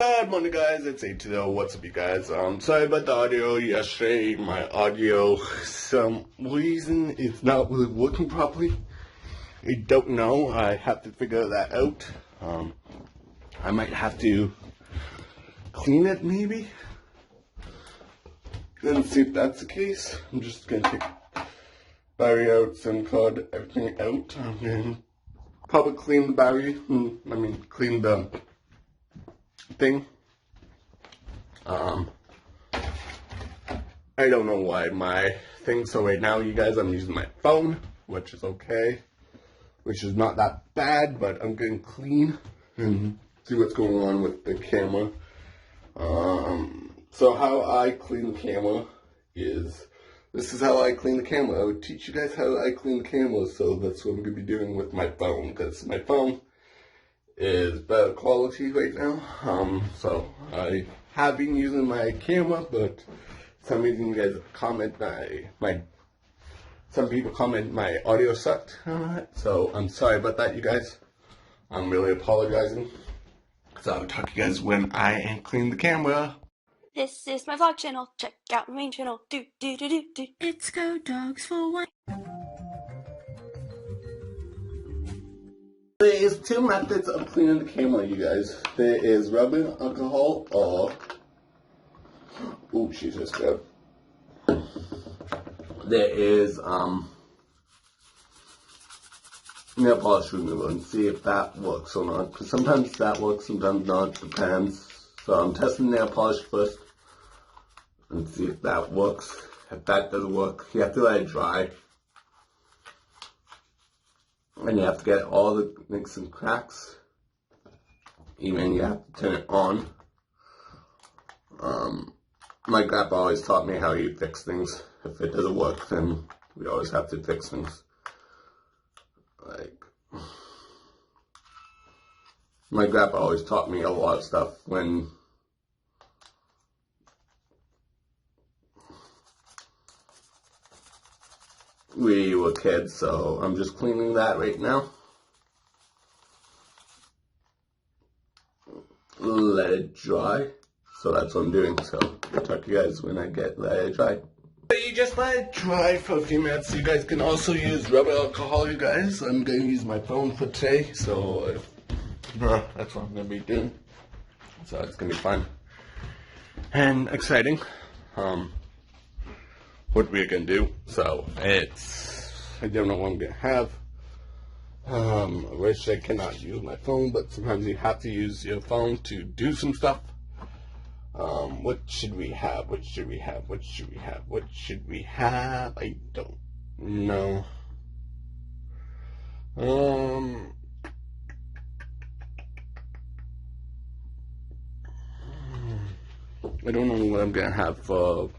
Good morning, guys. It's 820. What's up, you guys? Sorry about the audio yesterday. My audio, some reason it's not really working properly. I don't know. I have to figure that out. I might have to clean it, maybe. Then see if that's the case. I'm just gonna take battery out, SIM card, everything out. I'm gonna probably clean the battery. Clean the thing. I don't know why my thing, so right now, you guys, I'm using my phone, which is okay, which is not that bad, but I'm getting clean and see what's going on with the camera. So how I clean the camera is, this is how I clean the camera. I would teach you guys how I clean the camera, so that's what I'm going to be doing with my phone, because my phone is better quality right now. So I have been using my camera, but some reason you guys comment some people comment my audio sucked. So I'm sorry about that, you guys. I'm really apologizing. So I'll talk to you guys when I am cleaning the camera. This is my vlog channel. Check out my main channel. It's Go Dogs for One. There is two methods of cleaning the camera, you guys. There is rubbing alcohol or... Ooh, she just grabbed. There is nail polish remover, and see if that works or not. Because sometimes that works, sometimes not. Depends. So I'm testing nail polish first and see if that works. If that doesn't work, you have to let it dry. And you have to get all the nicks and cracks. Even you have to turn it on. My grandpa always taught me how you fix things. If it doesn't work, then we always have to fix things. Like, my grandpa always taught me a lot of stuff when we were kids, so I'm just cleaning that right now. Let it dry. So that's what I'm doing. So I'll talk to you guys when I let it dry. So you just let it dry for a few minutes. You guys can also use rubbing alcohol, you guys. I'm going to use my phone for today, so that's what I'm going to be doing. So it's going to be fun and exciting. What we're going to do. So I don't know what I'm going to have. I wish I cannot use my phone, but sometimes you have to use your phone to do some stuff. What should we have? What should we have? What should we have? What should we have? I don't know. I don't know what I'm gonna have for.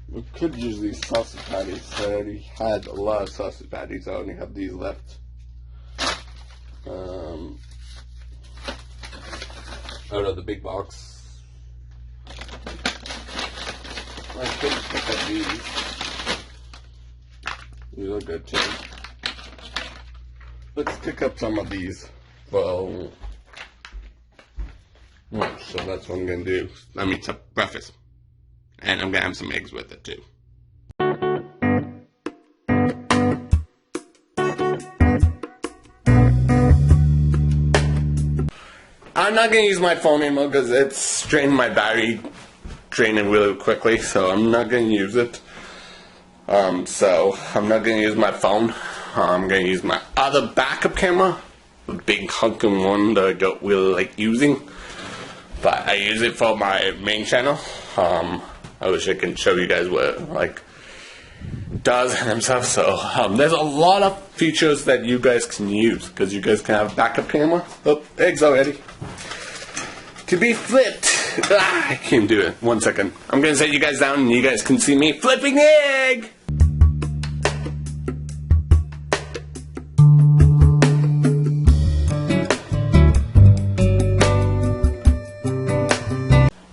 We could use these sausage patties. I already had a lot of sausage patties. I only have these left. Out of the big box. I could pick up these. These are good too. Let's pick up some of these. Well, so that's what I'm gonna do. I mean, some breakfast. And I'm gonna have some eggs with it too. I'm not gonna use my phone anymore because it's draining my battery, draining really quickly, so I'm not gonna use it. So I'm not gonna use my phone. I'm gonna use my other backup camera, the big hunking one that I don't really like using, but I use it for my main channel. I wish I can show you guys what it does and stuff. So there's a lot of features that you guys can use because you guys can have a backup camera. Oh, eggs already. To be flipped. I can't do it. 1 second. I'm gonna set you guys down and you guys can see me flipping the egg.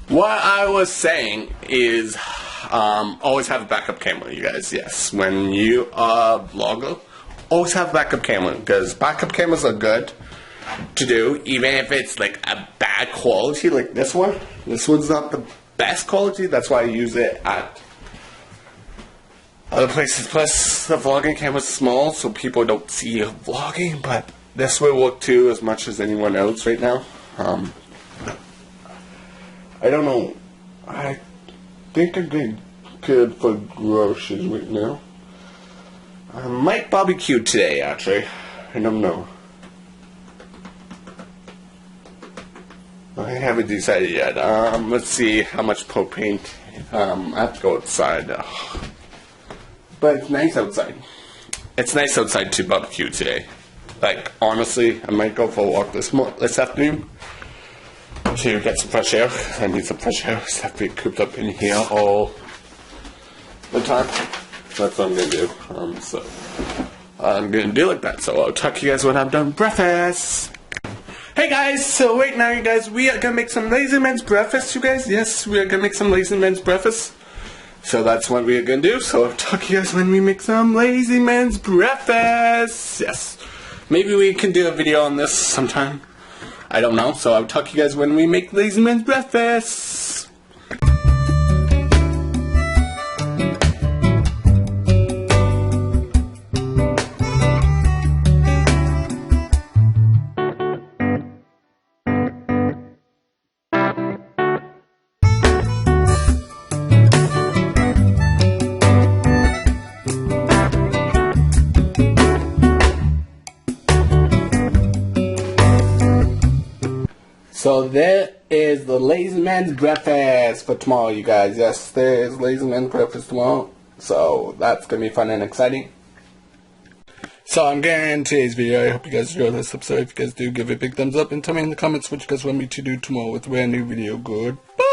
What I was saying is always have a backup camera, you guys. Yes, when you are a vlogger, always have a backup camera because backup cameras are good. to do, even if it's like a bad quality, like this one. This one's not the best quality, that's why I use it at other places. Plus, the vlogging camera's small, so people don't see you vlogging, but this will work too as much as anyone else right now. I don't know. I think I'm getting good for groceries right now. I might barbecue today, actually. I don't know. I haven't decided yet. Let's see how much propane. I have to go outside. But it's nice outside. It's nice outside to barbecue today. Like, honestly, I might go for a walk this afternoon to get some fresh air. I need some fresh air. I have to be cooped up in here all the time. That's what I'm going to do. So, I'm going to do like that. So, I'll talk to you guys when I'm done breakfast. Hey guys, so right now you guys, we are going to make some Lazy Man's breakfast, you guys. Yes, we are going to make some Lazy Man's breakfast. So that's what we are going to do. So I'll talk to you guys when we make some Lazy Man's breakfast. Yes. Maybe we can do a video on this sometime. I don't know. So I'll talk to you guys when we make Lazy Man's breakfast. So there is the Lazy Man's breakfast for tomorrow, you guys. Yes, there is Lazy Man's breakfast tomorrow. So that's going to be fun and exciting. So I'm getting into today's video. I hope you guys enjoyed this episode. If you guys do, give it a big thumbs up and tell me in the comments what you guys want me to do tomorrow with a brand new video. Goodbye.